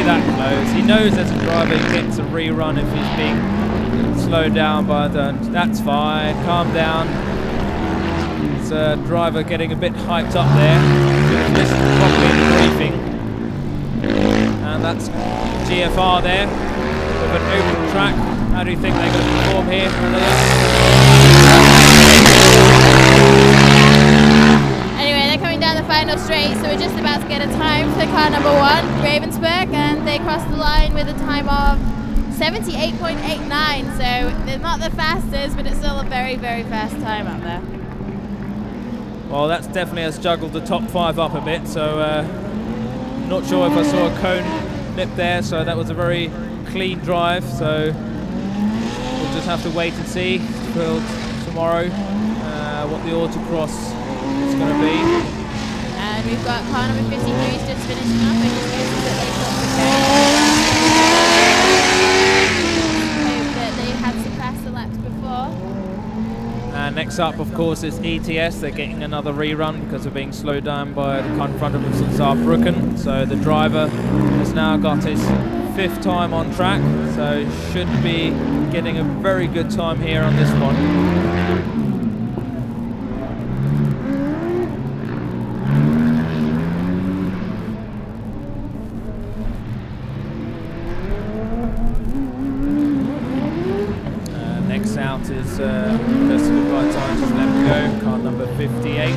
that close. He knows as a driver he gets a rerun if he's being slowed down, but that's fine. Calm down. It's a driver getting a bit hyped up there. Listen properly in the briefing. And that's GFR there with an open track. How do you think they're going to perform here? Anyway, they're coming down the final straight, so we're just about to get a time for car number 1, Ravensburg, and they crossed the line with a time of 78.89, so they're not the fastest, but it's still a very, very fast time up there. Well, that's definitely has juggled the top 5 up a bit, so not sure if I saw a cone nip there, so that was a very clean drive, so we'll just have to wait and see for tomorrow what the Autocross is going to be. And we've got car number 53 just finishing up. I just hope that they had surpassed the laps before. And next up, of course, is ETS. They're getting another rerun because of being slowed down by the car in front of them, Saarbrücken. So the driver has now got his 5th time on track, so should be getting a very good time here on this one. Next out is first goodbye time to let him go, car number 58.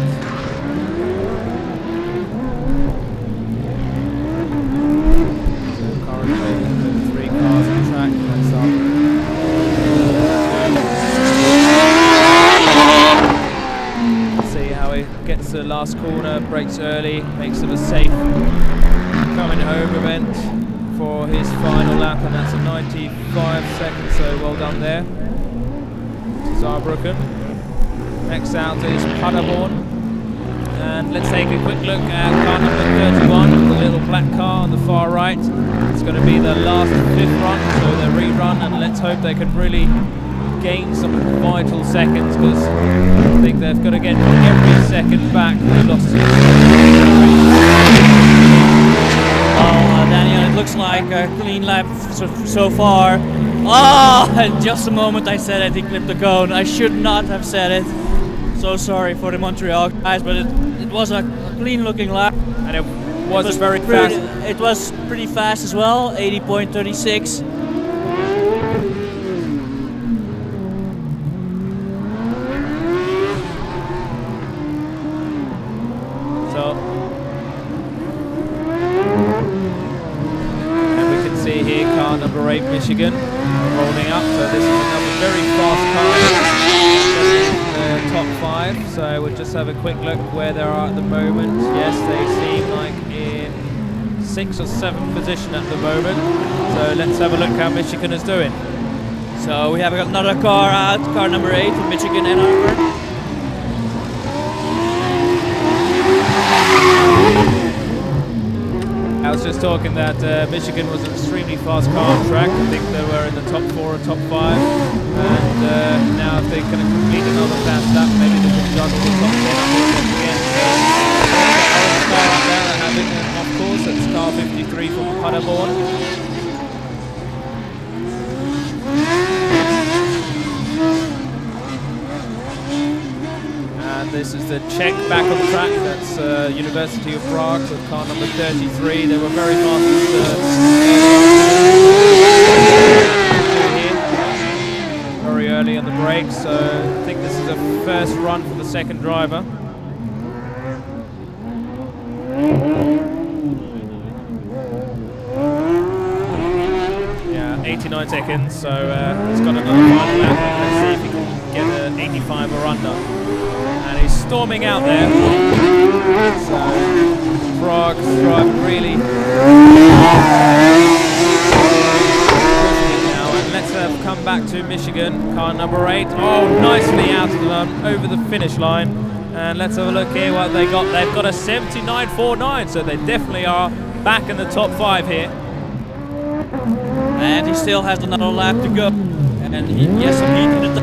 See how he gets to the last corner, brakes early, makes it a safe coming home event for his final lap, and that's a 95 seconds, so well done there to Saarbrücken. Next out is Paderborn, and let's take a quick look at car number 31, the little black car on the far right. It's going to be the last 5th run, so the rerun, and let's hope they can really gain some vital seconds, because I think they've got to get every second back. They lost it. Well, Daniel, it looks like a clean lap so far. And just a moment I said it, he clipped the cone. I should not have said it. So sorry for the Montreal guys, but it was a clean looking lap. And it was very fast. It was pretty fast as well, 80.36. And we can see here car number 8 Michigan rolling up, so this is another very fast car in the top 5, so we'll just have a quick look where they are at the moment. Yes, they seem like in 6th or 7th position at the moment, so let's have a look how Michigan is doing. So we have another car out, car number 8 from Michigan Ann Arbor. I was just talking that Michigan was an extremely fast car on track. I think they were in the top 4 or top 5, and now if they're going to complete another fast lap, maybe they can juggle the top 10 once again. Orange car up there, they're having an off course. That's car 53 from Paderborn. And this is the Czech back on track. That's University of Prague with car number 33. They were very fast very early on the brakes, so I think this is a first run for the second driver. Yeah, 89 seconds, so he's got another final lap. Let's see if he can get an 85 or under. And he's storming out there. So Prague's driving really now. And let's come back to Michigan, car number 8. Oh, nicely out of the over the finish line. And let's have a look here what they got. They've got a 79.49, so they definitely are back in the top 5 here. And he still has another lap to go. And yes, indeed, in the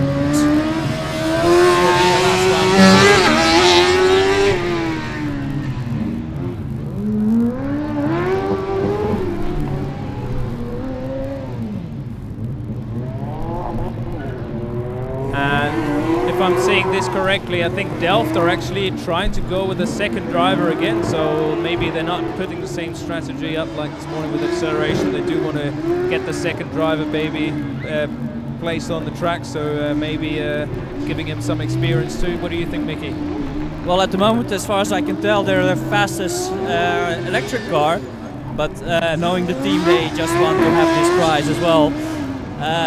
this correctly, I think Delft are actually trying to go with the second driver again, so maybe they're not putting the same strategy up like this morning with acceleration. They do want to get the second driver placed on the track, so maybe giving him some experience too. What do you think, Mickey? Well, at the moment, as far as I can tell, they're the fastest electric car, but knowing the team, they just want to have this prize as well.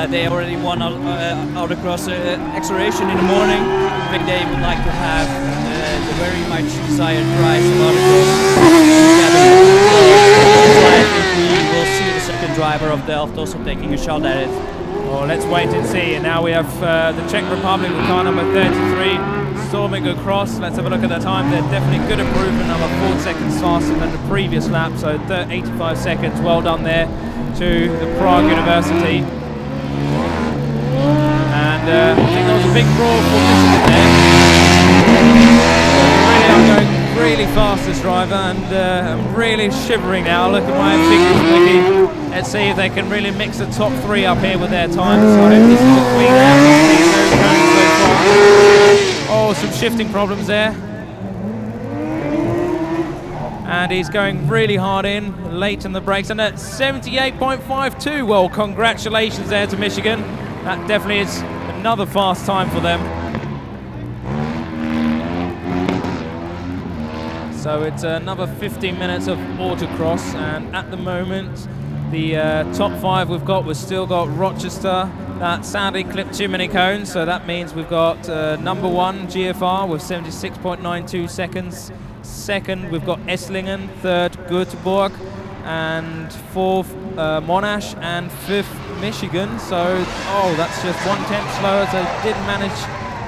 They already won Autocross acceleration in the morning. I think they would like to have the very much desired prize of Autocross. So I think we will see the second driver of Delft also taking a shot at it. Well, let's wait and see. And now we have the Czech Republic with car number 33 storming across. Let's have a look at the time. They're definitely good improvement, about 4 seconds faster than the previous lap. So 85 seconds. Well done there to the Prague University. And I think that was a big brawl for Michigan there. Really, I'm going really fast, this driver, and I'm really shivering now. Look at my fingers, Mickey. Let's see if they can really mix the top 3 up here with their times. I hope this is a clean lap. Oh, some shifting problems there. And he's going really hard in, late in the brakes, and at 78.52. Well, congratulations there to Michigan. That definitely is another fast time for them. So it's another 15 minutes of autocross, and at the moment, the top 5 we've still got Rochester. That sadly clipped too many cones, so that means we've got number 1 GFR with 76.92 seconds. Second, we've got Esslingen. Third, Göteborg. And fourth, Monash. And fifth, Michigan. So, that's just 1/10 slower. So they did manage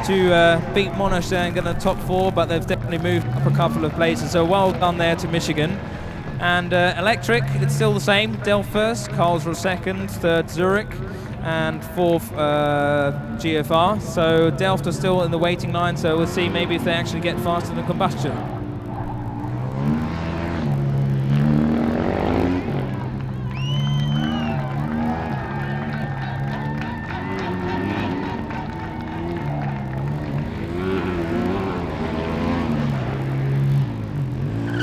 to beat Monash there and get in the top 4, but they've definitely moved up a couple of places. So well done there to Michigan. And electric, it's still the same. Delft first, Karlsruhe second, third Zurich, and fourth GFR. So Delft are still in the waiting line, so we'll see maybe if they actually get faster than combustion.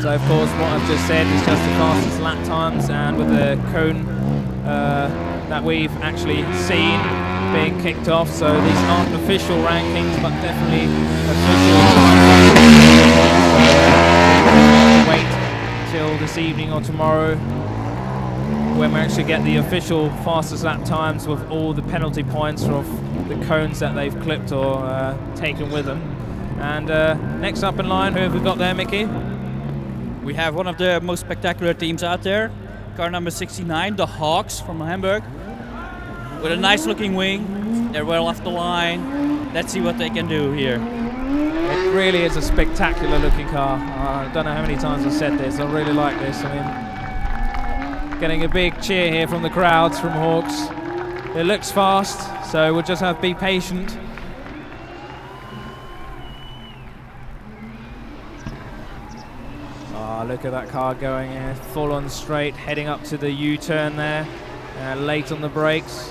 So of course what I've just said is just the fastest lap times, and with the cone that we've actually seen being kicked off, so these aren't official rankings but definitely official time. So wait till this evening or tomorrow when we actually get the official fastest lap times with all the penalty points of the cones that they've clipped or taken with them. And next up in line, who have we got there, Mickey? We have one of the most spectacular teams out there, car number 69, the Hawks from Hamburg, with a nice looking wing. They're well off the line. Let's see what they can do here. It really is a spectacular looking car. I don't know how many times I've said this. I really like this. I mean, getting a big cheer here from the crowds from Hawks. It looks fast, so we'll just have to be patient. Look at that car going full on straight, heading up to the U-turn there, late on the brakes.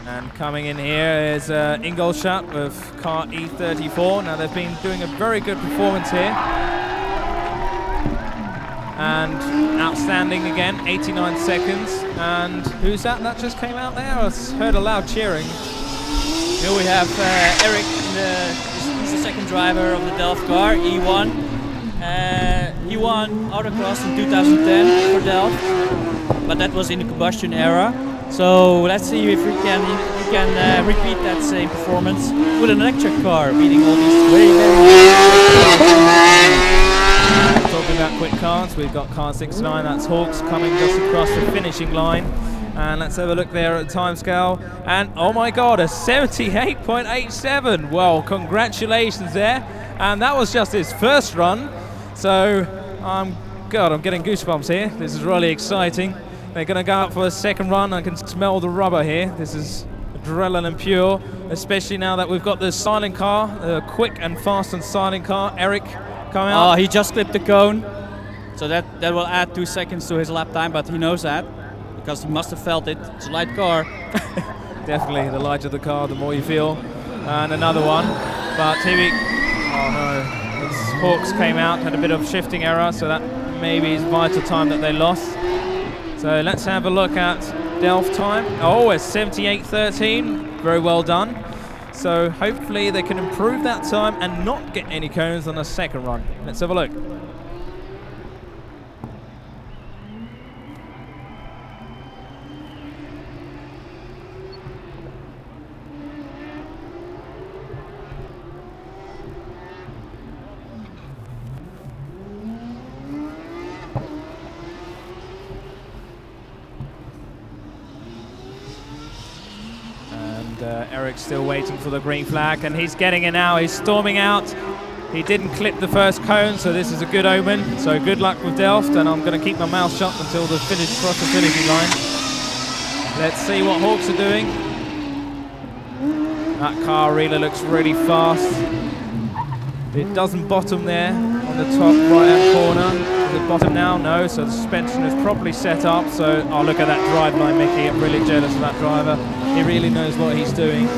And coming in here is Ingolstadt with car E34. Now they've been doing a very good performance here. And outstanding again, 89 seconds. And who's that? That just came out there? I heard a loud cheering. Here we have Eric, he's the second driver of the Delft car, E1. He won Autocross in 2010 for Delft, but that was in the combustion era. So let's see if we can repeat that same performance with an electric car, beating all these Talking about quick cars, we've got car 69, that's Hawks coming just across the finishing line. And let's have a look there at the time scale. And oh my god, a 78.87. Well, congratulations there. And that was just his first run. So, I'm getting goosebumps here. This is really exciting. They're going to go out for a second run. I can smell the rubber here. This is adrenaline pure, especially now that we've got the silent car, the quick and fast and silent car. Eric coming out. Oh, he just clipped the cone. So that will add 2 seconds to his lap time, but he knows that because he must have felt it. It's a light car. Definitely, the lighter the car, the more you feel. And another one, but here we... Oh no, as Hawks came out, had a bit of shifting error, so that maybe is vital time that they lost. So let's have a look at Delft time. Oh, it's 78.13, very well done. So hopefully they can improve that time and not get any cones on the second run. Let's have a look. Eric's still waiting for the green flag, and he's getting it now. He's storming out. He didn't clip the first cone, so this is a good omen. So good luck with Delft, and I'm going to keep my mouth shut until the cross the finishing line. Let's see what Hawks are doing. That car really looks really fast. It doesn't bottom there on the top right-hand corner. Does it bottom now? No, so the suspension is properly set up. So, oh, look at that drive line, Mickey. I'm really jealous of that driver. He really knows what he's doing.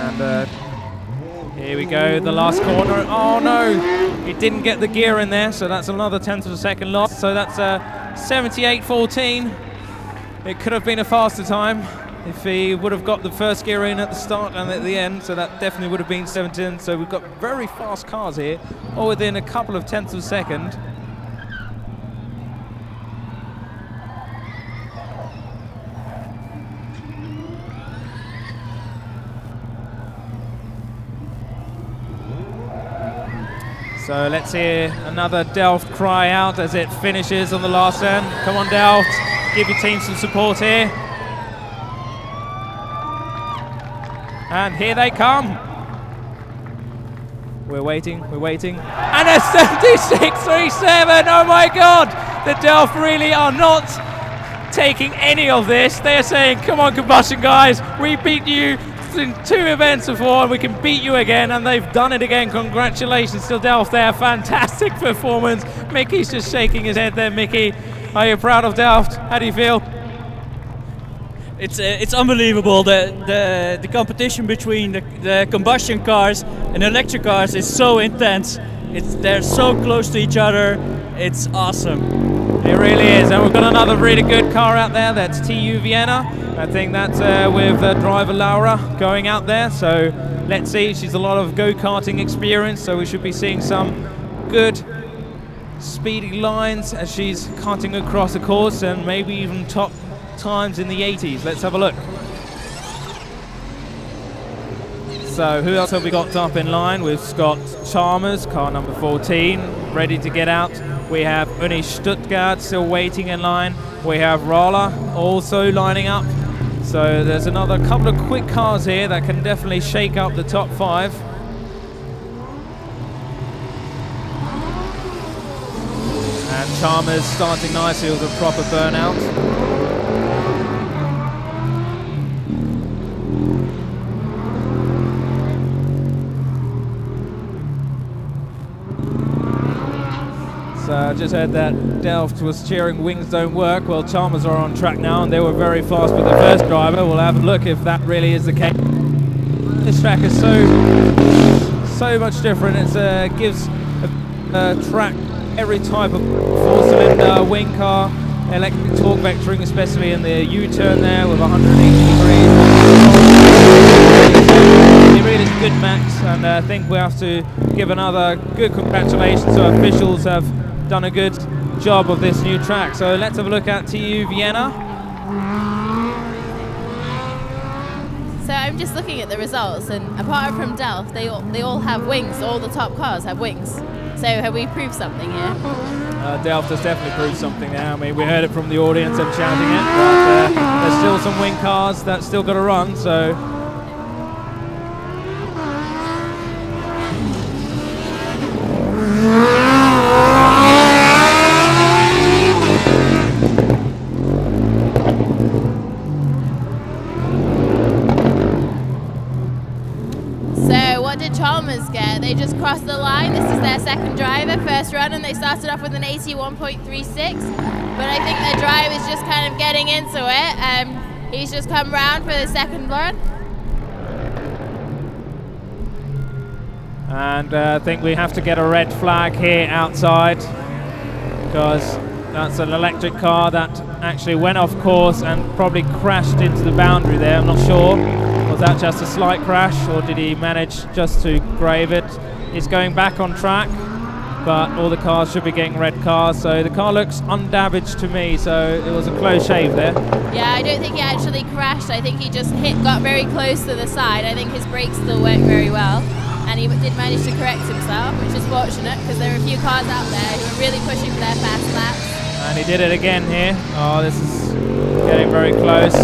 And here we go, the last corner. Oh no, he didn't get the gear in there, so that's another 10th of a second loss. So that's 78.14. It could have been a faster time if he would have got the first gear in at the start and at the end, so that definitely would have been 17. So we've got very fast cars here, all within a couple of 10ths of a second. So let's hear another Delft cry out as it finishes on the last end. Come on, Delft, give your team some support here. And here they come. We're waiting. And a 76.37, oh my God! The Delft really are not taking any of this. They're saying, come on, Combustion guys, we beat you in 2 events before and we can beat you again, and they've done it again. Congratulations to Delft there, fantastic performance. Mickey's just shaking his head there. Mickey, are you proud of Delft? How do you feel? It's unbelievable. The competition between the combustion cars and electric cars is so intense. They're so close to each other. It's awesome. It really is, and we've got another really good car out there. That's TU Vienna. I think that's with driver Laura going out there. So let's see. She's a lot of go-karting experience, so we should be seeing some good speedy lines as she's karting across the course, and maybe even top times in the 80s. Let's have a look. So who else have we got up in line? We've got Chalmers, car number 14, ready to get out. We have Uni Stuttgart still waiting in line. We have Rala also lining up. So there's another couple of quick cars here that can definitely shake up the top 5. And Chalmers starting nicely with a proper burnout. I just heard that Delft was cheering "Wings Don't Work." Well, Chalmers are on track now, and they were very fast with the first driver. We'll have a look if that really is the case. This track is so much different. It gives a track every type of 4-cylinder wing car, electric torque vectoring, especially in the U-turn there with 180 degrees. It really is a good max, and I think we have to give another good congratulations to our officials. Have done a good job of this new track. So let's have a look at TU Vienna. So I'm just looking at the results, and apart from Delft, they all have wings. All the top cars have wings. So have we proved something here? Delft has definitely proved something there. I mean, we heard it from the audience and shouting it, but there's still some wing cars that still got to run. So Chalmers get. They just crossed the line. This is their second driver, first run, and they started off with an 81.36. But I think their drive is just kind of getting into it. He's just come round for the second run. And I think we have to get a red flag here outside, because that's an electric car that actually went off course and probably crashed into the boundary there. I'm not sure. Was that just a slight crash, or did he manage just to grave it? He's going back on track, but all the cars should be getting red cars, so the car looks undamaged to me, so it was a close shave there. Yeah, I don't think he actually crashed. I think he just got very close to the side. I think his brakes still work very well, and he did manage to correct himself, which is fortunate because there are a few cars out there who are really pushing for their fast laps. And he did it again here. Oh, this is getting very close.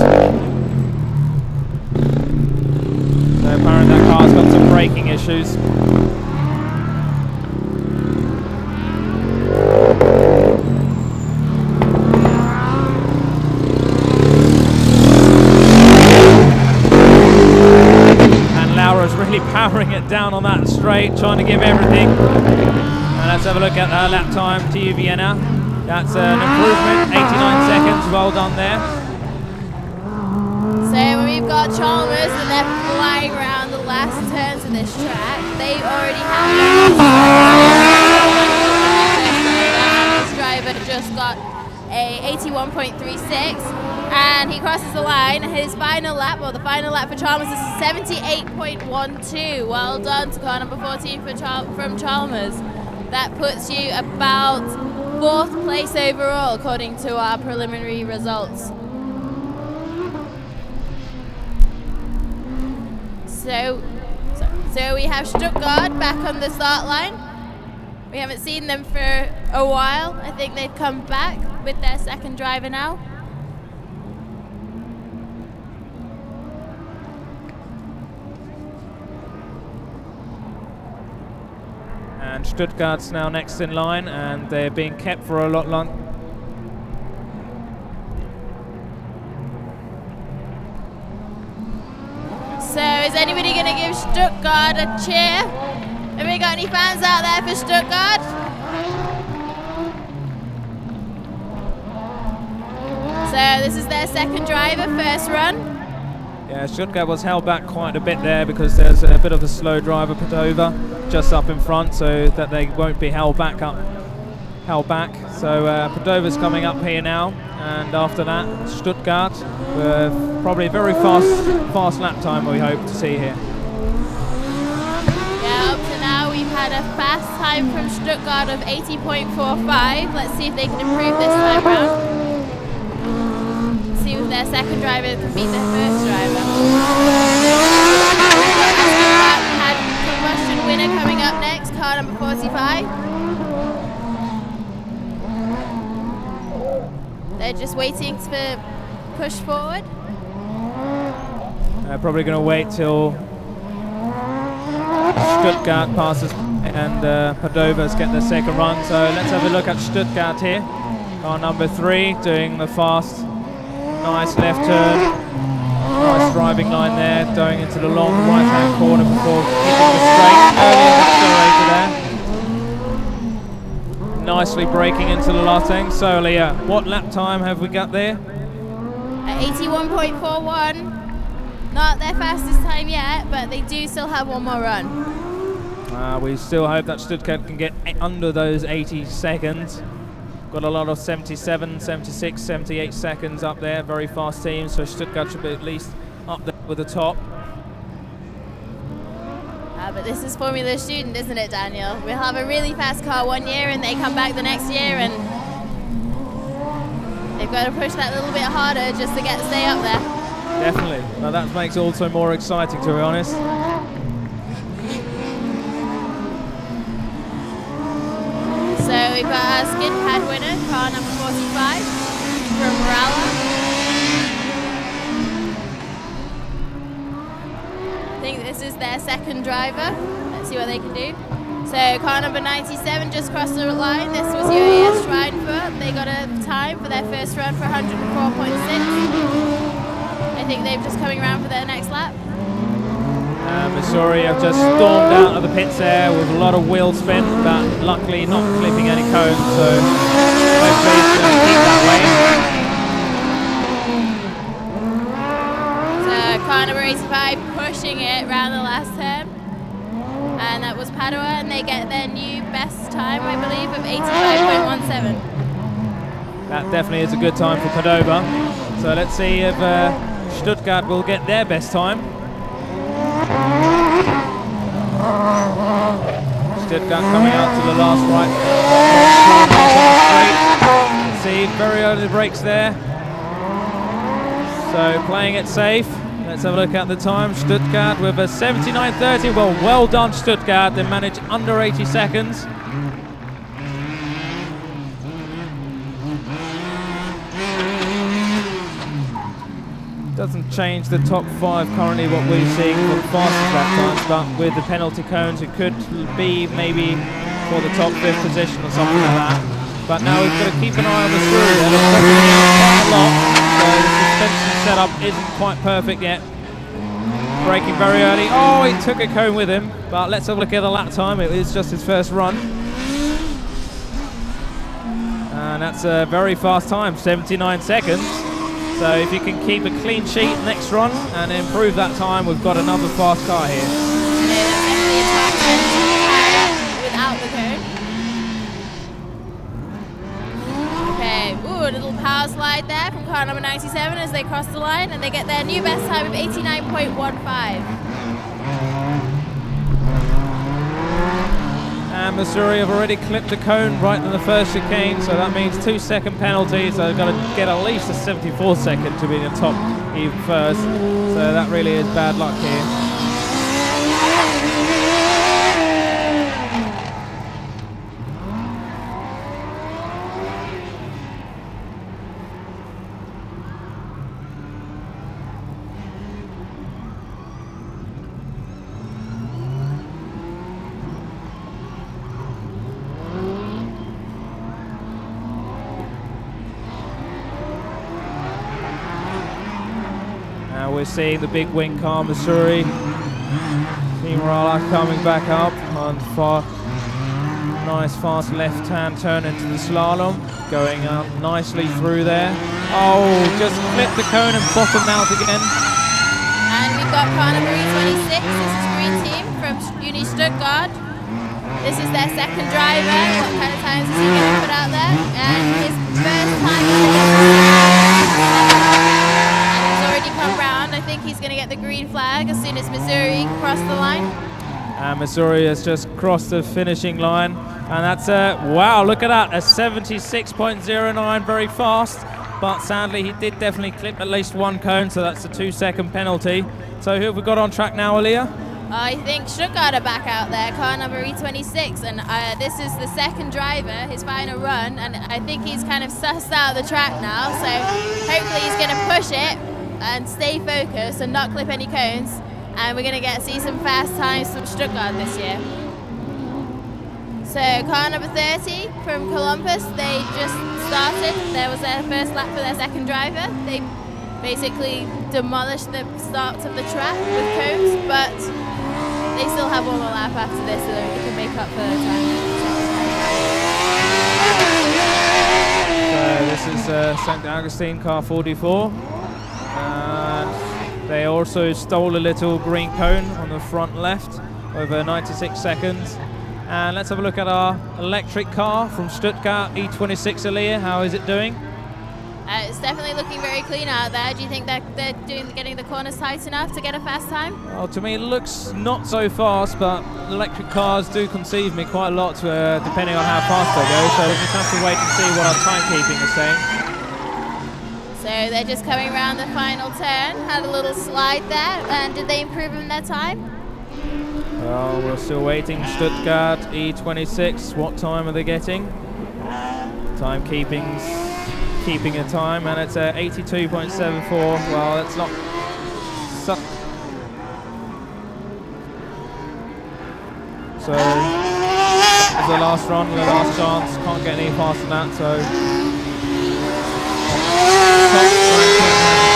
So apparently that car's got some braking issues. And Laura's really powering it down on that straight, trying to give everything. And let's have a look at her lap time to Vienna. That's an improvement, 89 seconds, well done there. So we've got Chalmers and they're flying around the last turns of this track. They already have this driver just got a 81.36 and he crosses the line. His final lap, well the final lap for Chalmers is 78.12. Well done to car number 14 from Chalmers. That puts you about 4th place overall according to our preliminary results. So we have Stuttgart back on the start line. We haven't seen them for a while. I think they've come back with their second driver now. And Stuttgart's now next in line, and they're being kept for a lot long. So is anybody going to give Stuttgart a cheer? Have we got any fans out there for Stuttgart? So this is their second driver, first run. Yeah, Stuttgart was held back quite a bit there because there's a bit of a slow driver, Padova, just up in front, so that they won't be held back. So Padova's coming up here now, and after that, Stuttgart, probably a very fast lap time we hope to see here. Yeah, up to now we've had a fast time from Stuttgart of 80.45. Let's see if they can improve this time round. See if their second driver can beat their first driver. Had combustion winner coming up next, car number 45. They're just waiting to push forward. Probably going to wait till Stuttgart passes and Padova's get their second run. So let's have a look at Stuttgart here. Car number 3 doing the fast, nice left turn, nice driving line there, going into the long right-hand corner before hitting the straight. Early accelerator there. Nicely braking into the Lotte. So Leah, what lap time have we got there? 81.41. Not their fastest time yet, but they do still have one more run. We still hope that Stuttgart can get under those 80 seconds. Got a lot of 77, 76, 78 seconds up there. Very fast team, so Stuttgart should be at least up there with the top. But this is Formula Student, isn't it, Daniel? We'll have a really fast car one year and they come back the next year and they've got to push that little bit harder just to stay up there. Definitely. Well, that makes it also more exciting, to be honest. So we've got our skid pad winner, car number 45 from Ralla. I think this is their second driver. Let's see what they can do. So car number 97 just crossed the line. This was UAS Schweinfurt. They got a time for their first run for 104.6. I think they're just coming around for their next lap. And Missouri have just stormed out of the pits there with a lot of wheel spin, but luckily not clipping any cones, so hopefully it's going to keep that way. So car number 85 pushing it around the last turn. And that was Padua, and they get their new best time, I believe, of 85.17. That definitely is a good time for Padova. So let's see if Stuttgart will get their best time. Stuttgart coming out to the last right. See, very early brakes there. So playing it safe. Let's have a look at the time. Stuttgart with a 79.30. Well done, Stuttgart. They managed under 80 seconds. Doesn't change the top 5 currently what we're seeing for the fastest lap times, but with the penalty cones it could be maybe for the top 5th position or something like that. But now we've got to keep an eye on the screw. They're pressing it out quite a lot, so the suspension setup isn't quite perfect yet. Braking very early. Oh, he took a cone with him, but let's have a look at the lap time. It is just his first run. And that's a very fast time, 79 seconds. So if you can keep a clean sheet next run and improve that time, we've got another fast car here. Without the cone. Okay, ooh, a little power slide there from car number 97 as they cross the line, and they get their new best time of 89.15. And Missouri have already clipped the cone right in the first chicane, so that means 2-second penalty, so they've got to get at least a 74 second to be in the top even first, so that really is bad luck here. We're seeing the big wing car, Missouri. Team Rala coming back up on nice fast left-hand turn into the slalom, going up nicely through there. Oh, just flipped the cone and bottomed out again. And we've got car number 26. This is Green Team from Uni Stuttgart. This is their second driver. What kind of times is he going to put out there? And his first time. Come round. I think he's going to get the green flag as soon as Missouri cross the line. And Missouri has just crossed the finishing line, and that's wow, look at that, a 76.09, very fast, but sadly he did definitely clip at least one cone, so that's a 2-second penalty. So who have we got on track now, Aaliyah? I think Stuttgart are back out there, car number E26, and this is the second driver, his final run, and I think he's kind of sussed out the track now, so hopefully he's going to push it and stay focused and not clip any cones, and we're going to see some fast times from Stuttgart this year. So car number 30 from Columbus, they just started. There was their first lap for their second driver. They basically demolished the start of the track with cones, but they still have one more lap after this, so they can make up for the time. So this is St. Augustine car 44. And they also stole a little green cone on the front left over 96 seconds. And let's have a look at our electric car from Stuttgart, E26 Aaliyah. How is it doing? It's definitely looking very clean out there. Do you think that they're getting the corners tight enough to get a fast time? Well, to me it looks not so fast, but electric cars do conceive me quite a lot depending on how fast they go. So we'll just have to wait and see what our timekeeping is saying. So they're just coming around the final turn, had a little slide there, and did they improve in their time? Well, we're still waiting. Stuttgart, E26, what time are they getting? Timekeeping's keeping a time, and it's 82.74. Well, it's not... So, it's the last run, the last chance, can't get any faster than that, so... Top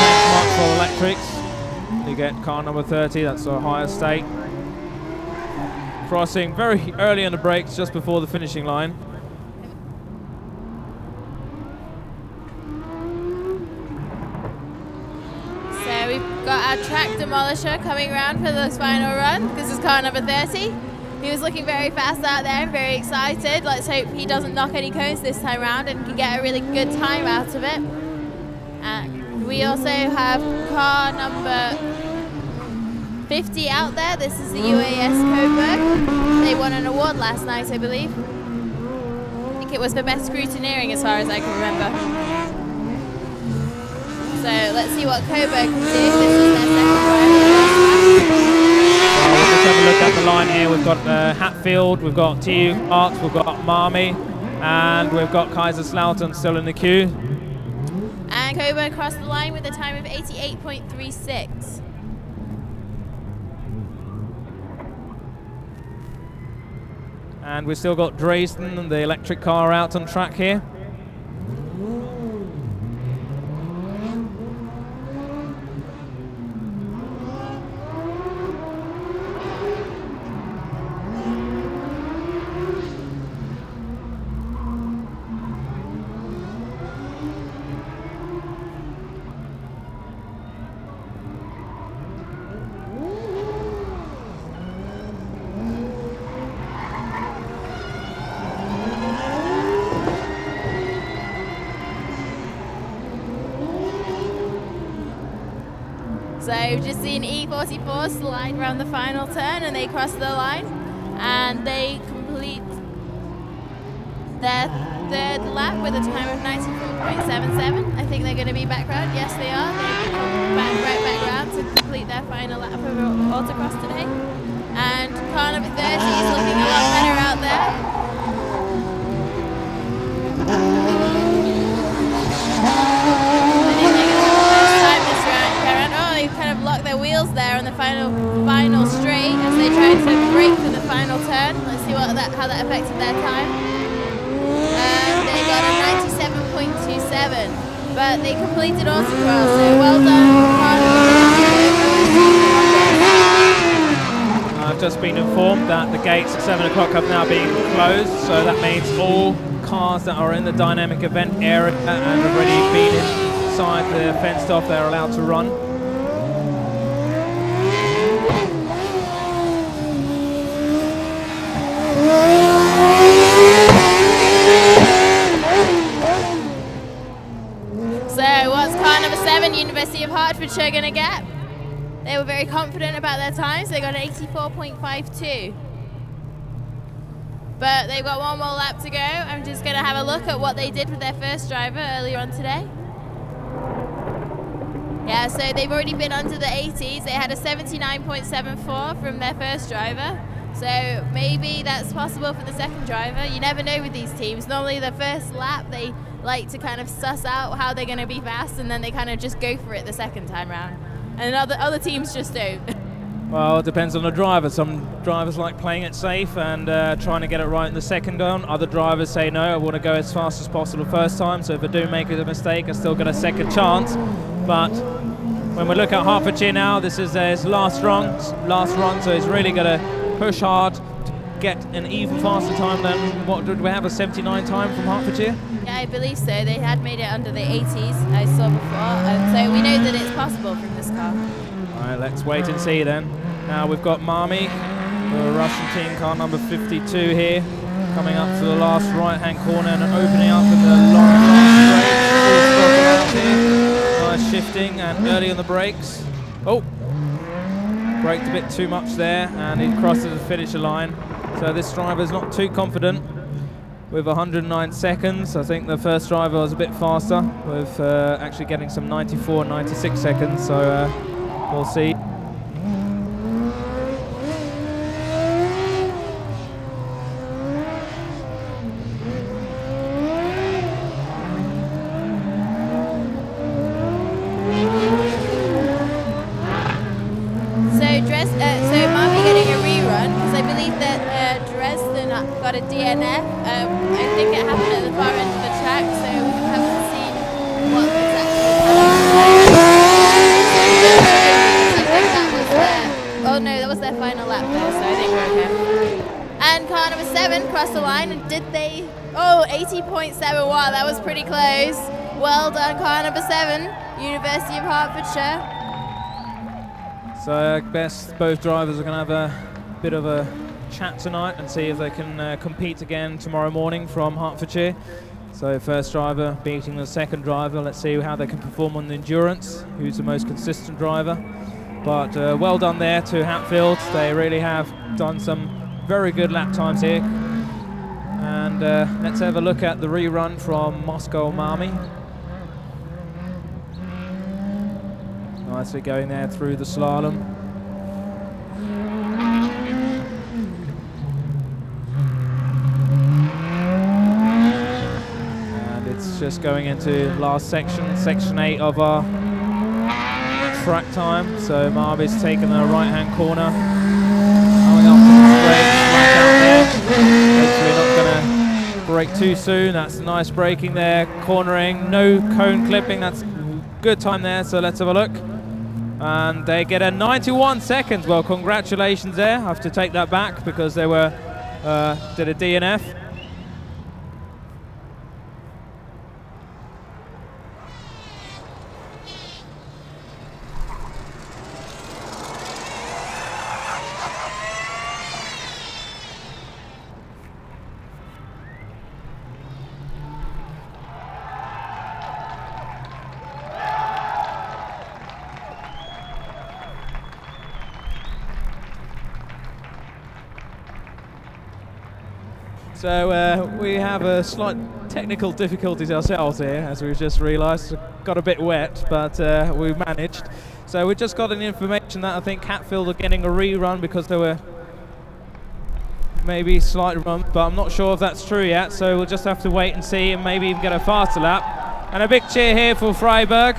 ranking for electrics. The You get car number 30, that's Ohio State. Crossing very early on the brakes, just before the finishing line. So we've got our track demolisher coming around for this final run. This is car number 30. He was looking very fast out there and very excited. Let's hope he doesn't knock any cones this time around and can get a really good time out of it. And we also have car number 50 out there. This is the UAS Coburg. They won an award last night, I believe. I think it was for best scrutineering as far as I can remember. So let's see what Coburg can do. This is their second run. Let's have a look at the line here. We've got Hatfield, we've got TU Arts, we've got Marmy, and we've got Kaiserslautern still in the queue. And Coburg crossed the line with a time of 88.36. And we've still got Dresden and the electric car out on track here. So we've just seen E44 slide around the final turn and they cross the line and they complete their third lap with a time of 94.77. I think they're going to be back round. Yes, they are. They come right back round to complete their final lap of Autocross today. And car number 30 is looking a lot better out there. Kind of lock their wheels there on the final straight as they try to brake for the final turn. Let's see how that affected their time. They got a 97.27, but they completed Autocross, so well done. I've just been informed that the gates at 7 o'clock have now been closed, so that means all cars that are in the dynamic event area and have already been inside the fenced off, they're allowed to run. So what's car number 7, University of Hertfordshire, going to get? They were very confident about their time, so they got an 84.52. But they've got one more lap to go. I'm just going to have a look at what they did with their first driver earlier on today. Yeah, so they've already been under the 80s. They had a 79.74 from their first driver. So maybe that's possible for the second driver. You never know with these teams. Normally the first lap, they like to kind of suss out how they're going to be fast, and then they kind of just go for it the second time round. And other teams just don't. Well, it depends on the driver. Some drivers like playing it safe and trying to get it right in the second down. Other drivers say, no, I want to go as fast as possible first time, so if I do make a mistake, I still get a second chance. But when we look at Hertfordshire now, this is his last run, so he's really going to push hard to get an even faster time than, what did we have, a 79 time from Hertfordshire? Yeah, I believe so. They had made it under the 80s, I saw before, and so we know that it's possible from this car. All right, let's wait and see then. Now we've got Marmy, the Russian team, car number 52 here, coming up to the last right-hand corner and opening up in the long straight. Nice shifting and early on the brakes. Oh, braked a bit too much there, and he crosses the finisher line. So this driver's not too confident with 109 seconds. I think the first driver was a bit faster with actually getting some 94, 96 seconds. So we'll see. So Marmy getting a rerun, because I believe that Dresden got a DNF. I think it happened at the far end of the track, so we haven't seen what exactly happened. across the line, and did they? Oh, 80.7. Wow, that was pretty close. Well done, car number 7, University of Hertfordshire. So I guess both drivers are going to have a bit of a chat tonight and see if they can compete again tomorrow morning from Hertfordshire. So first driver beating the second driver. Let's see how they can perform on the endurance, who's the most consistent driver. But well done there to Hatfield. They really have done some very good lap times here. And let's have a look at the rerun from Moscow Mami. Nicely going there through the slalom. And it's just going into last section, section 8 of our track time. So Marby's taking the right-hand corner, coming up to the straight, flat out there. Hopefully not going to brake too soon. That's nice braking there, cornering, no cone clipping. That's good time there. So let's have a look. And they get a 91 seconds. Well, congratulations there. I have to take that back because they were did a DNF. So we have a slight technical difficulties ourselves here, as we've just realised. Got a bit wet, but we managed. So we just got an information that I think Hatfield are getting a rerun because there were maybe slight run, but I'm not sure if that's true yet. So we'll just have to wait and see, and maybe even get a faster lap. And a big cheer here for Freiburg.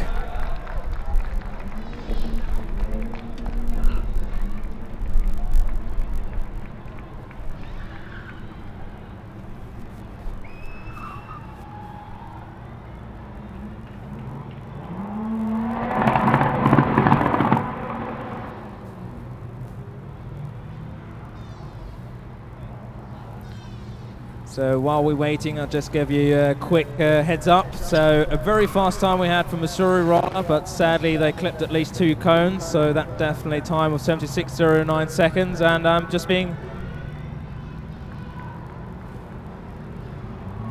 So while we're waiting, I'll just give you a quick heads up. So a very fast time we had from Missouri Roller, but sadly they clipped at least 2 cones, so that definitely time of 76.09 seconds. And I'm just being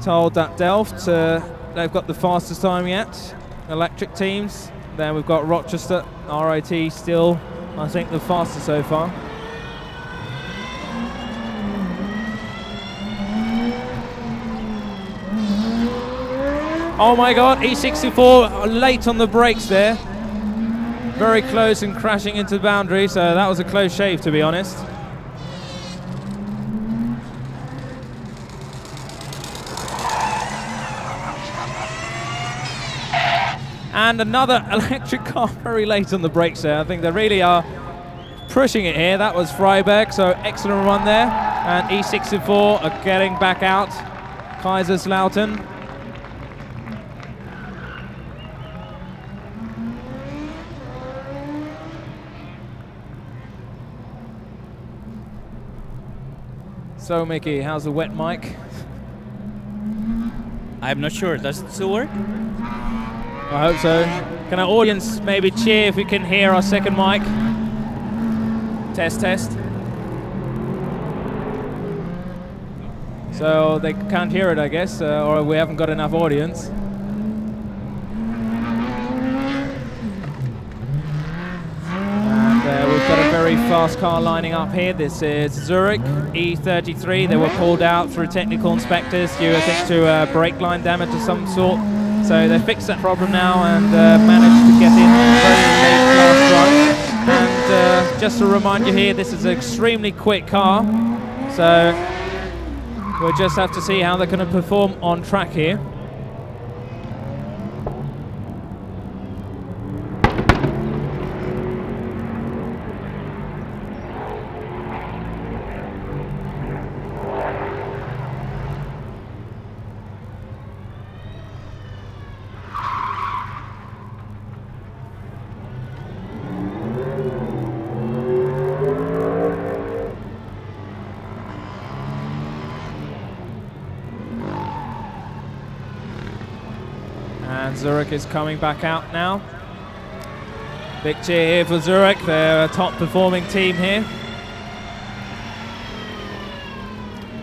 told that Delft, they've got the fastest time yet, electric teams. Then we've got Rochester, RIT still, I think, the fastest so far. Oh my God, E64 late on the brakes there. Very close and crashing into the boundary, so that was a close shave, to be honest. And another electric car very late on the brakes there. I think they really are pushing it here. That was Freiburg, so excellent run there. And E64 are getting back out. Kaiserslautern. So Mickey, how's the wet mic? I'm not sure. Does it still work? I hope so. Can our audience maybe cheer if we can hear our second mic? Test, test. So they can't hear it, I guess, or we haven't got enough audience. We've got a very fast car lining up here. This is Zurich E33. They were pulled out through technical inspectors due, I think, to brake line damage of some sort. So they fixed that problem now and managed to get in very late last run. And just to remind you here, this is an extremely quick car. So we'll just have to see how they're going to perform on track here. Zurich is coming back out now. Big cheer here for Zurich. They're a top performing team here.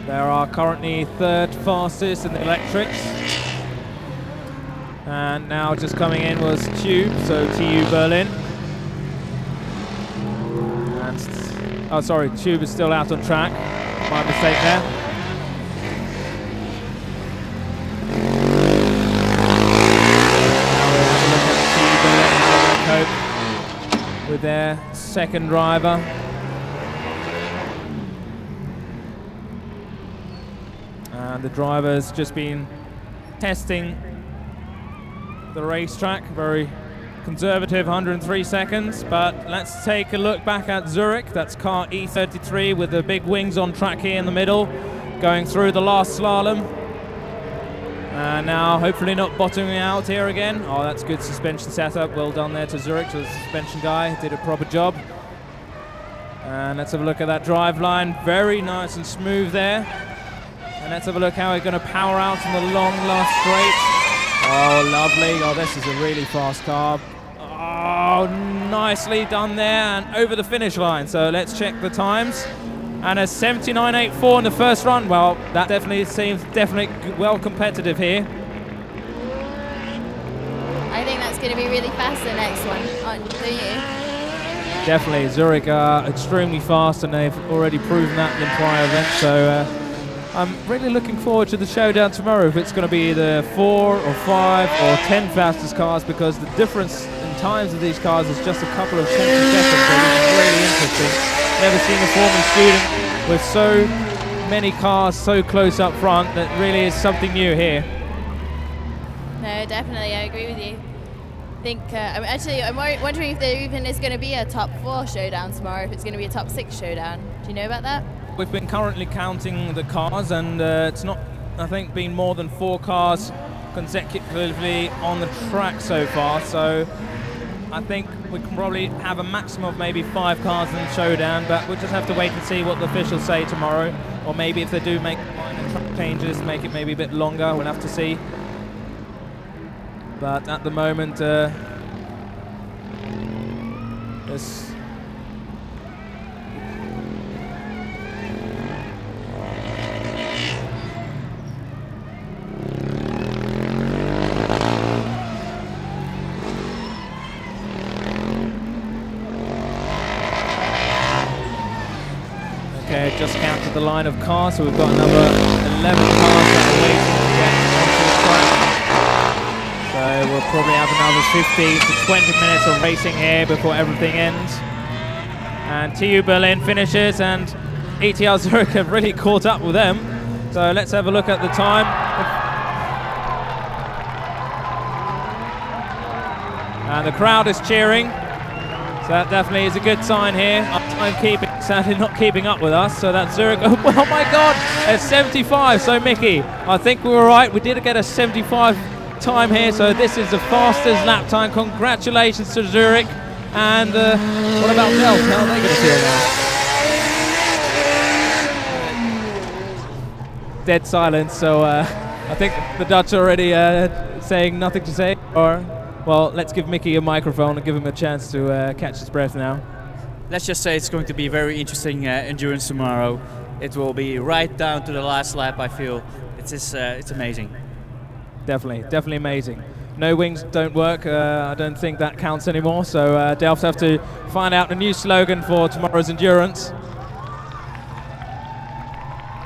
They are currently third fastest in the electrics. And now just coming in was Tube, so TU Berlin. And, oh sorry, Tube is still out on track. My mistake there. Now we'll have a look at TU Berlin how they cope with their second driver. And the driver's just been testing the racetrack, very conservative 103 seconds, but let's take a look back at Zurich. That's car E33 with the big wings on track here in the middle, going through the last slalom. And now hopefully not bottoming out here again. Oh, that's good suspension setup. Well done there to Zurich, to the suspension guy, did a proper job. And let's have a look at that drive line. Very nice and smooth there. And let's have a look how we're going to power out on the long last straight. Oh, lovely. Oh, this is a really fast car. Oh, nicely done there and over the finish line. So let's check the times. And a 79.84 in the first run. Well, that definitely seems well competitive here. I think that's going to be really fast the next one, don't you? Definitely. Zurich are extremely fast and they've already proven that in the prior event. So I'm really looking forward to the showdown tomorrow, if it's going to be the 4 or 5 or 10 fastest cars, because the difference in times of these cars is just a couple of tenths of seconds, so this is really interesting. Never seen a Formula student with so many cars so close up front. That really is something new here. No, definitely, I agree with you. I think, I'm wondering if there even is going to be a top 4 showdown tomorrow, if it's going to be a top 6 showdown. Do you know about that? We've been currently counting the cars, and it's not, I think, been more than 4 cars consecutively on the track so far. So I think we can probably have a maximum of maybe 5 cars in the showdown, but we'll just have to wait and see what the officials say tomorrow. Or maybe if they do make minor track changes, make it maybe a bit longer, we'll have to see. But at the moment, this. Okay, just counted the line of cars, so we've got another 11 cars that are waiting to get onto the track. So we'll probably have another 15 to 20 minutes of racing here before everything ends. And TU Berlin finishes, and ETL Zurich have really caught up with them. So let's have a look at the time. And the crowd is cheering. So that definitely is a good sign here. I'm sadly not keeping up with us. So that's Zurich. Oh my God, it's 75. So Mickey, I think we were right. We did get a 75 time here. So this is the fastest lap time. Congratulations to Zurich. And what about Delft? How are they going to feel now? Dead silence. So I think the Dutch are already saying nothing to say. Or, well, let's give Mickey a microphone and give him a chance to catch his breath now. Let's just say it's going to be a very interesting endurance tomorrow. It will be right down to the last lap, I feel. It's amazing. Definitely amazing. No wings don't work. I don't think that counts anymore. So Delft have to find out a new slogan for tomorrow's endurance.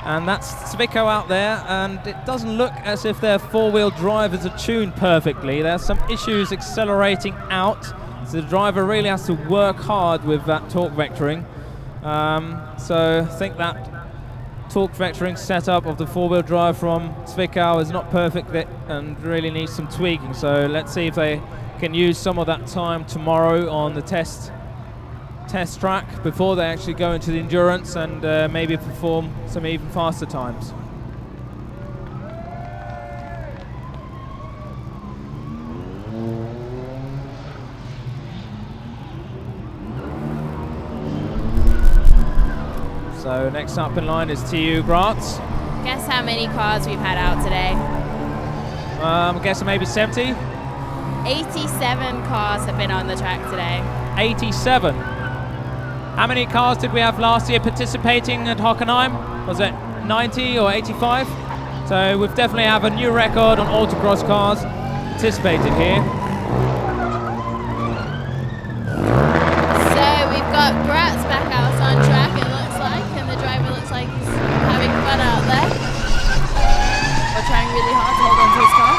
And that's Zwickau out there, and it doesn't look as if their four-wheel drivers are tuned perfectly. There's some issues accelerating out, so the driver really has to work hard with that torque vectoring. So I think that torque vectoring setup of the four-wheel drive from Zwickau is not perfect and really needs some tweaking. So let's see if they can use some of that time tomorrow on the test track before they actually go into the endurance and maybe perform some even faster times. So next up in line is TU Graz. Guess how many cars we've had out today? I'm guessing maybe 70. 87 cars have been on the track today. 87. How many cars did we have last year participating at Hockenheim? Was it 90 or 85? So we've definitely have a new record on autocross cars participated here. So we've got Gratz back out on track, it looks like, and the driver looks like he's having fun out there. Or trying really hard to hold on to his car.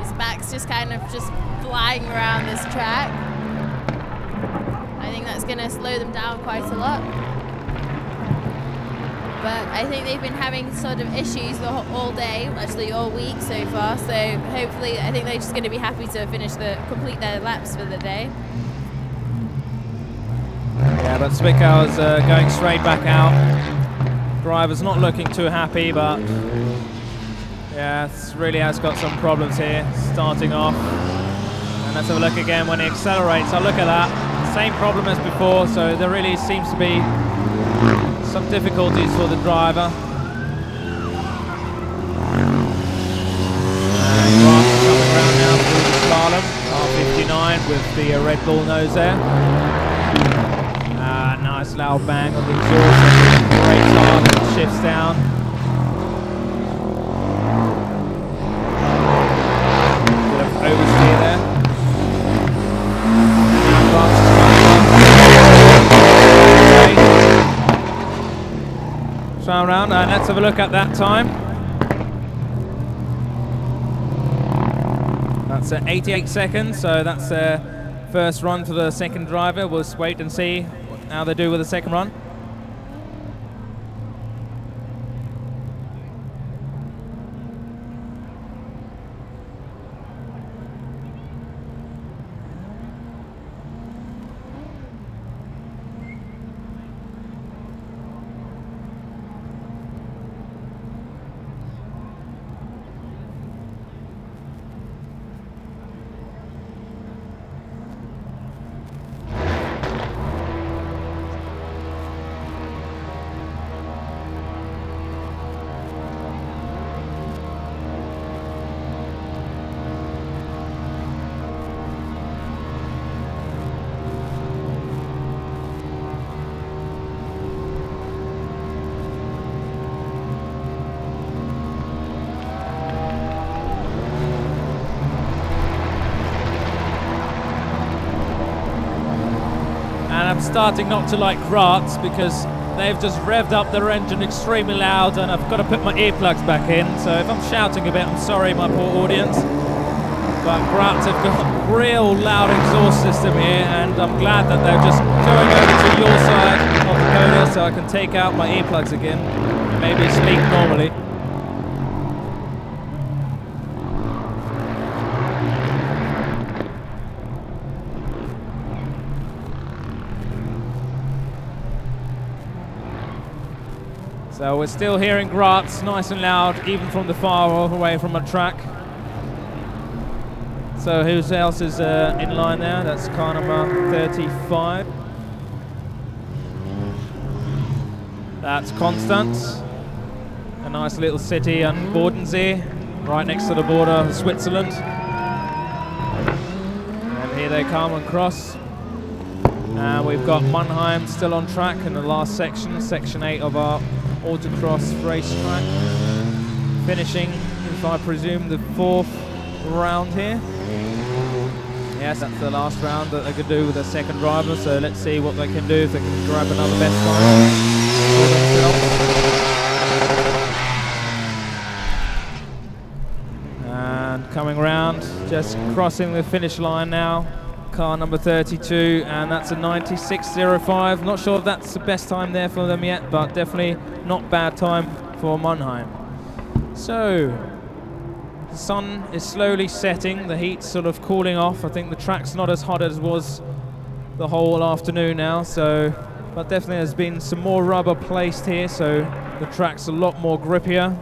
His back's just kind of just flying around this track. I think that's going to slow them down quite a lot. But I think they've been having sort of issues all day, actually all week so far. So hopefully, I think they're just going to be happy to complete their laps for the day. Yeah, but Zwickau's going straight back out. Driver's not looking too happy, but yeah, it really has got some problems here, starting off. And let's have a look again when he accelerates. Oh, look at that. Same problem as before, so there really seems to be some difficulties for the driver. And Grant coming around now through the slalom, R59 with the Red Bull nose there. Nice loud bang on the exhaust, brakes on, shifts down. Bit of oversteer there. Now Grant's round round, and let's have a look at that time. That's 88 seconds, so that's their first run for the second driver. We'll just wait and see how they do with the second run. I'm starting not to like Graz because they've just revved up their engine extremely loud, and I've got to put my earplugs back in, so if I'm shouting a bit, I'm sorry, my poor audience. But Graz have got a real loud exhaust system here, and I'm glad that they're just going over to your side of the coda so I can take out my earplugs again and maybe speak normally. So we're still hearing Graz nice and loud, even from the far away from the track. So who else is in line there? That's car number 35. That's Constance. A nice little city on Bodensee, right next to the border of Switzerland. And here they come across. And we've got Mannheim still on track in the last section, section 8 of our Autocross racetrack, finishing, if I presume, the 4th round here. Yes, that's the last round that they could do with the second driver, so let's see what they can do, if they can grab another best time for themselves. And coming round, just crossing the finish line now, car number 32, and that's a 96.05. Not sure if that's the best time there for them yet, but definitely not bad time for Mannheim. So the sun is slowly setting, the heat's sort of cooling off. I think the track's not as hot as it was the whole afternoon now, so but definitely there's been some more rubber placed here, so the track's a lot more grippier.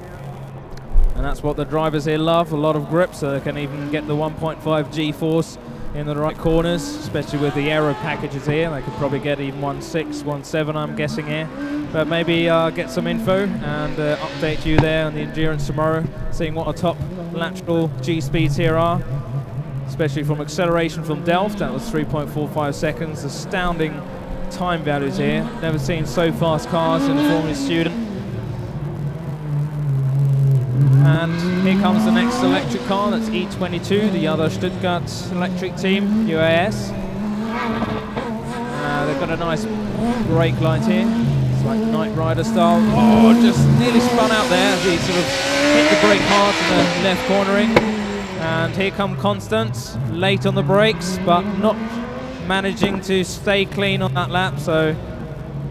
And that's what the drivers here love, a lot of grip, so they can even get the 1.5 G-force in the right corners, especially with the aero packages here. They could probably get even 1.6, 1.7, I'm guessing here. But maybe get some info and update you there on the endurance tomorrow, seeing what our top lateral G-speeds here are, especially from acceleration from Delft. That was 3.45 seconds. Astounding time values here. Never seen so fast cars in the Formula Student. And here comes the next electric car. That's E22, the other Stuttgart electric team, UAS. They've got a nice brake light here. It's like Knight Rider style. Oh, just nearly spun out there as he sort of hit the brake hard in the left cornering. And here come Constance, late on the brakes, but not managing to stay clean on that lap. So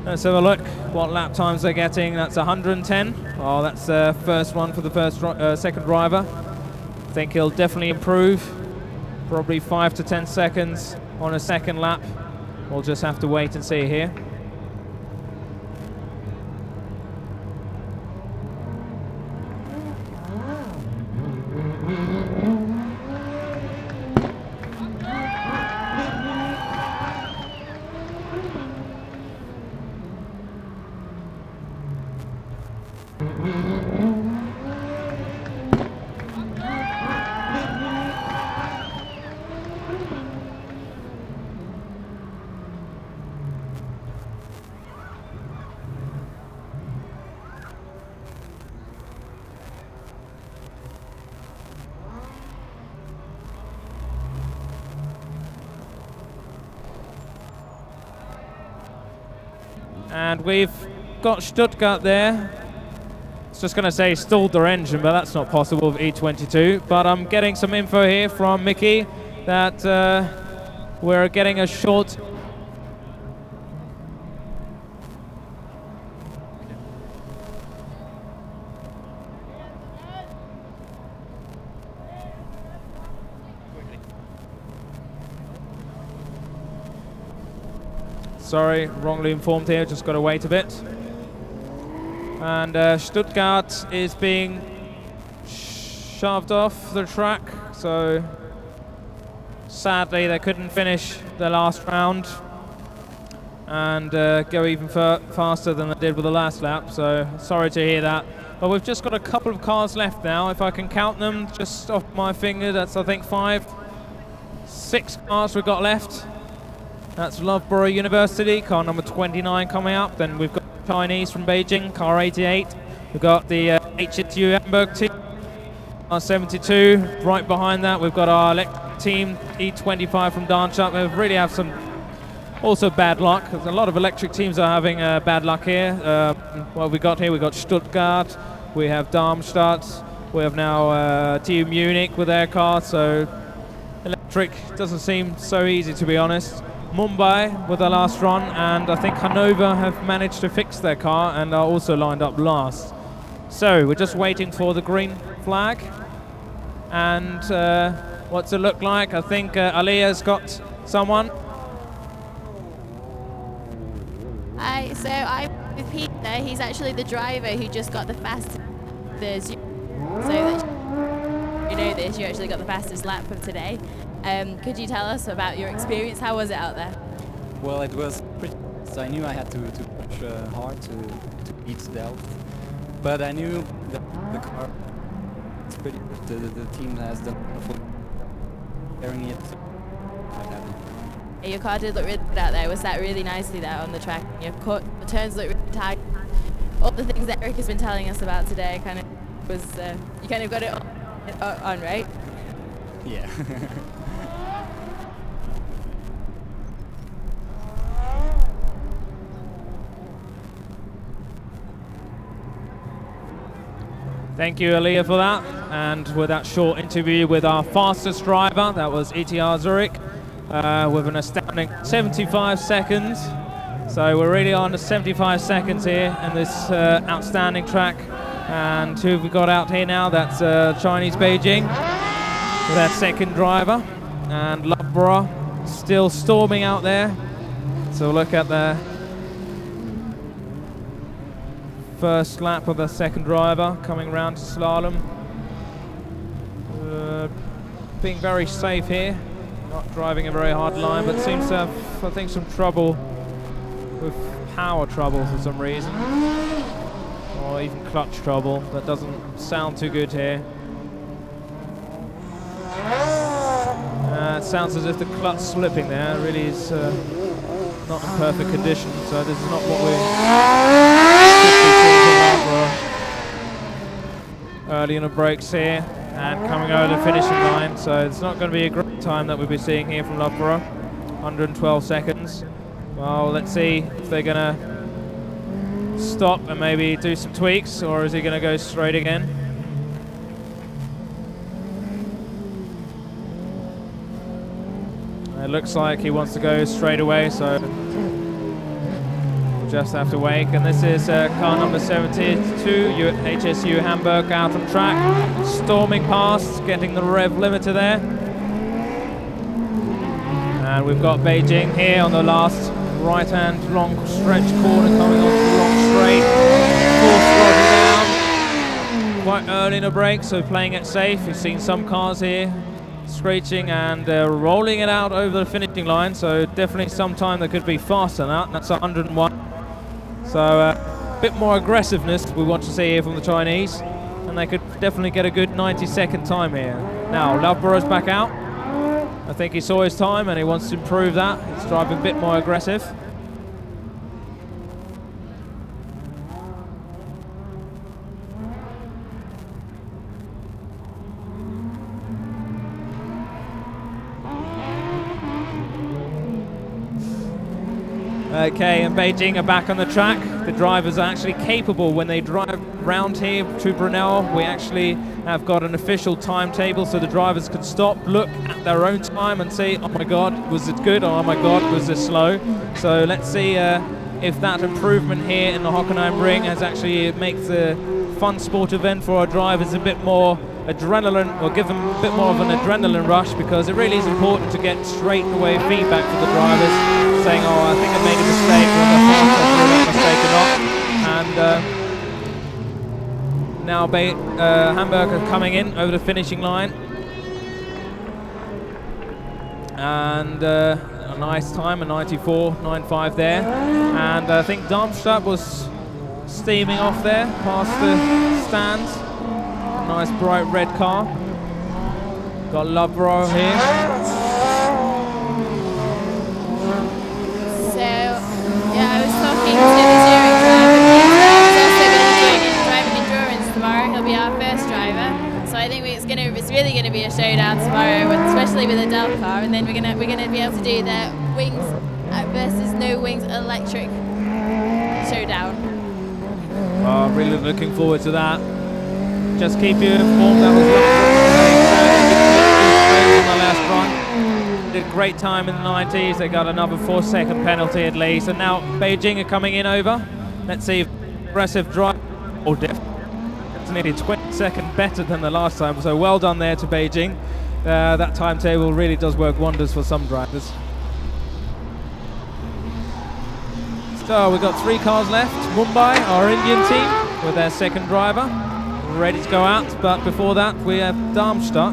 let's have a look what lap times they're getting. That's 110. Oh, that's the first one for the second driver. I think he'll definitely improve. Probably 5 to 10 seconds on a second lap. We'll just have to wait and see here. And we've got Stuttgart there. I was just going to say stalled their engine, but that's not possible with E22. But I'm getting some info here from Mickey that we're getting a short... Sorry, wrongly informed here, just got to wait a bit. And Stuttgart is being shoved off the track, so sadly they couldn't finish the last round and go even faster than they did with the last lap, so sorry to hear that. But we've just got a couple of cars left now. If I can count them just off my finger, that's I think 6 cars we've got left. That's Loughborough University, car number 29 coming up. Then we've got Chinese from Beijing, car 88. We've got the HSU Hamburg team, car 72. Right behind that, we've got our electric team, E25 from Darmstadt. We really have some also bad luck. There's a lot of electric teams are having bad luck here. What we got here, we've got Stuttgart, we have Darmstadt, we have now TU Munich with their car. So electric doesn't seem so easy, to be honest. Mumbai with their last run, and I think Hanover have managed to fix their car and are also lined up last. So we're just waiting for the green flag. And what's it look like? I think Alia's got someone. So I'm with Peter. He's actually the driver who just got the fastest. So that you know this, you actually got the fastest lap of today. Could you tell us about your experience? How was it out there? Well, it was pretty. So I knew I had to push hard to beat Delft, but I knew the car. It's pretty. The team has done wonderful carrying it. Your car did look really good out there. Was that really nicely there on the track? Your turns look really tight. All the things that Eric has been telling us about today kind of was you kind of got it on, right? Yeah. Thank you, Alia, for that. And with that short interview with our fastest driver, that was ETR Zurich, with an astounding 75 seconds. So we're really on to 75 seconds here in this outstanding track. And who have we got out here now? That's Chinese Beijing with their second driver. And Loughborough still storming out there. So look at the first lap of the second driver coming around to slalom. Being very safe here, not driving a very hard line, but seems to have, I think, some trouble with power trouble for some reason, or even clutch trouble. That doesn't sound too good here. It sounds as if the clutch slipping there. It really is not in perfect condition, so this is not what we early in the brakes here and coming over the finishing line, so it's not going to be a great time that we'll be seeing here from Loughborough. 112 seconds. Well, let's see if they're going to stop and maybe do some tweaks, or is he going to go straight again? It looks like he wants to go straight away, so we'll just have to wait. And this is car number 72, HSU Hamburg, out on track, storming past, getting the rev limiter there. And we've got Beijing here on the last right-hand long stretch corner, coming off the long straight. Full throttle down, quite early in the break, so playing it safe. You've seen some cars here screeching and rolling it out over the finishing line, so definitely some time that could be faster than that. That's 101. So a bit more aggressiveness we want to see here from the Chinese, and they could definitely get a good 90-second time here. Now Loughborough's back out. I think he saw his time and he wants to improve that. He's driving a bit more aggressive. Okay, and Beijing are back on the track. The drivers are actually capable when they drive round here to Brunel. We actually have got an official timetable, so the drivers can stop, look at their own time and say, oh my god, was it good, or oh my god, was it slow? So let's see if that improvement here in the Hockenheim ring has actually makes the fun sport event for our drivers a bit more adrenaline, or give them a bit more of an adrenaline rush, because it really is important to get straight away feedback from the drivers saying, oh, I think I made a mistake, or I mistake or not. And now Hamburg are coming in over the finishing line, and a nice time, a 94.95 there. And I think Darmstadt was steaming off there past the stands. Nice bright red car. Got Loughborough here. So, yeah, I was talking to the steering driver. He's also going to be driving endurance tomorrow. He'll be our first driver. So I think it's really going to be a showdown tomorrow, especially with the Dell car. And then we're going to be able to do the wings versus no wings electric showdown. Oh, really looking forward to that. Just keep you informed, that was on the last run. Did a great time in the 90s. They got another 4-second penalty at least. And now Beijing are coming in over. Let's see if aggressive drive. Oh, it's nearly 20 seconds better than the last time. So well done there to Beijing. That timetable really does work wonders for some drivers. So we've got 3 cars left. Mumbai, our Indian team, with their second driver, ready to go out, but before that we have Darmstadt.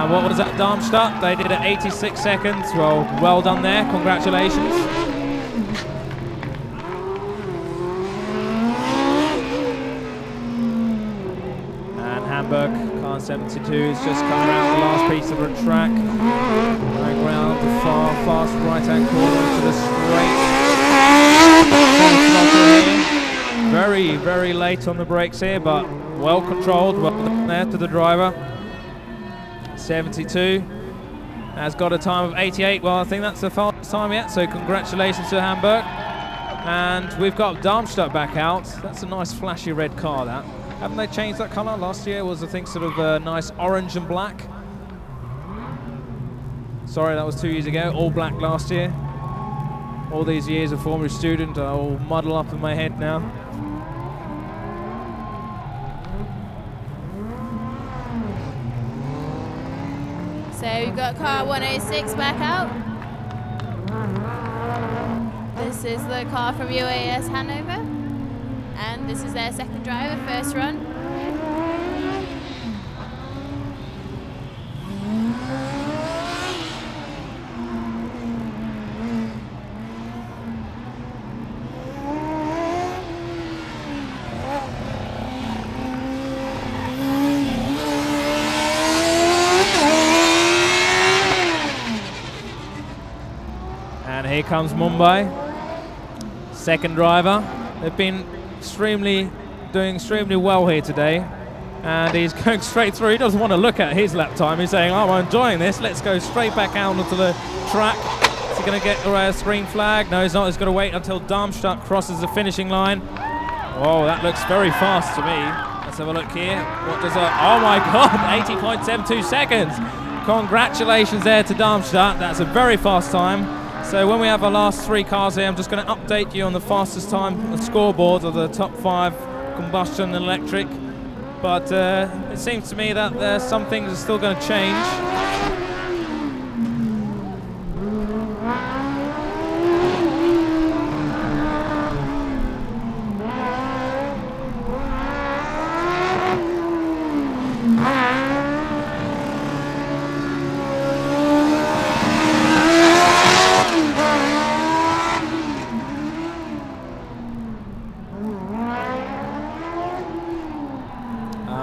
What was that, Darmstadt? They did it 86 seconds. Well done there, congratulations. And Hamburg, car 72 is just coming out the last piece of the track. Going around the fast right-hand corner to the straight. Very, very late on the brakes here, but well controlled, well done there to the driver. 72 has got a time of 88. Well, I think that's the fastest time yet, so congratulations to Hamburg. And we've got Darmstadt back out. That's a nice flashy red car, that. Haven't they changed that colour? Last year was, I think, sort of a nice orange and black. Sorry, that was 2 years ago. All black last year. All these years of former student are all muddled up in my head now. So we've got car 106 back out. This is the car from UAS Hanover. And this is their second driver, first run. here comes Mumbai. Second driver. They've been doing extremely well here today. And he's going straight through. He doesn't want to look at his lap time. He's saying, oh, I'm enjoying this. Let's go straight back out onto the track. Is he going to get a green flag? No, he's not. He's got to wait until Darmstadt crosses the finishing line. Oh, that looks very fast to me. Let's have a look here. What does that? Oh my God, 80.72 seconds. Congratulations there to Darmstadt. That's a very fast time. So when we have our last 3 cars here, I'm just going to update you on the fastest time, the scoreboard of the top 5 combustion and electric. But it seems to me that some things are still going to change.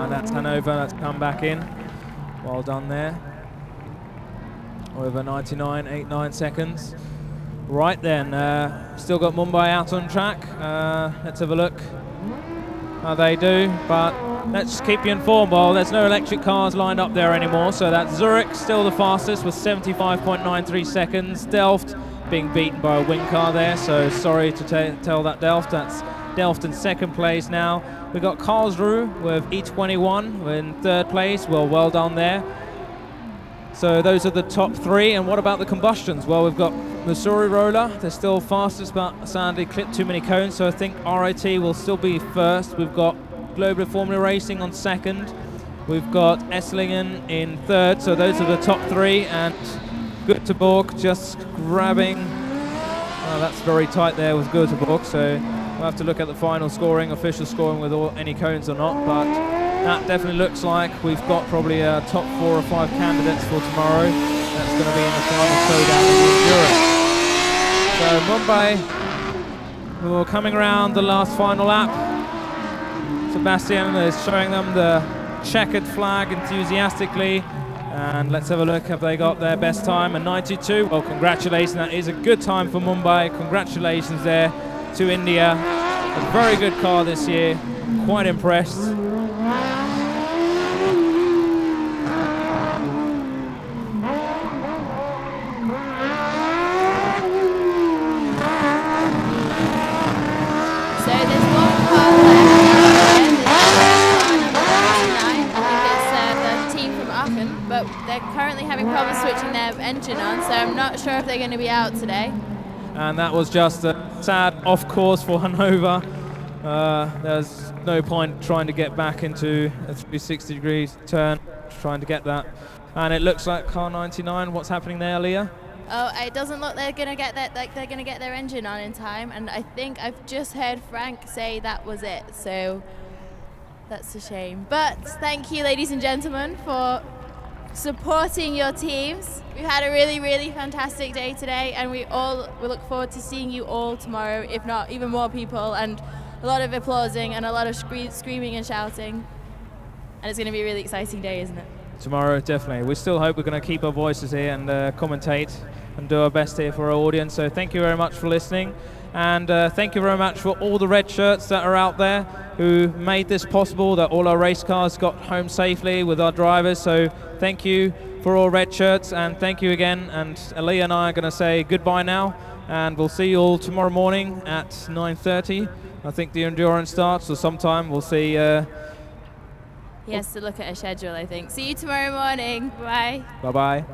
That's Hanover, that's come back in. Well done there. Over 99.89 seconds. Right then, still got Mumbai out on track. Let's have a look how they do, but let's keep you informed. Well, there's no electric cars lined up there anymore, so that's Zurich still the fastest with 75.93 seconds. Delft being beaten by a wing car there, so sorry to tell that Delft. That's Delft in second place now. We've got Karlsruhe with E21 in third place. Well done there. So those are the top 3. And what about the combustions? Well, we've got Missouri Roller. They're still fastest, but sadly clipped too many cones. So I think RIT will still be first. We've got Global Formula Racing on second. We've got Esslingen in third. So those are the top 3. And Göteborg just grabbing. Oh, that's very tight there with Göteborg. So we'll have to look at the final scoring, official scoring with any cones or not, but that definitely looks like we've got probably a top 4 or 5 candidates for tomorrow. That's going to be in the final showdown in Europe. So Mumbai, who are coming around the last final lap. Sebastian is showing them the checkered flag enthusiastically. And let's have a look, have they got their best time? A 92. Well, congratulations, that is a good time for Mumbai. Congratulations there to India. A very good car this year. Quite impressed. But they're currently having problems switching their engine on, so I'm not sure if they're going to be out today. And that was just a sad off course for Hanover. There's no point trying to get back into a 360 degrees turn, trying to get that. And it looks like car 99. What's happening there, Leah? Oh, it doesn't look they're going to get that. Like they're going to get their engine on in time. And I think I've just heard Frank say that was it. So that's a shame. But thank you, ladies and gentlemen, for supporting your teams. We've had a really, really fantastic day today, and we look forward to seeing you all tomorrow, if not even more people, and a lot of applauding and a lot of screaming and shouting. And it's going to be a really exciting day, isn't it? Tomorrow, definitely. We still hope we're going to keep our voices here and commentate and do our best here for our audience. So thank you very much for listening. And thank you very much for all the red shirts that are out there who made this possible, that all our race cars got home safely with our drivers. So thank you for all red shirts, and thank you again. And Aliyah and I are going to say goodbye now, and we'll see you all tomorrow morning at 9:30. I think the endurance starts, or sometime. We'll see. He has to look at a schedule, I think. See you tomorrow morning. Bye. Bye-bye.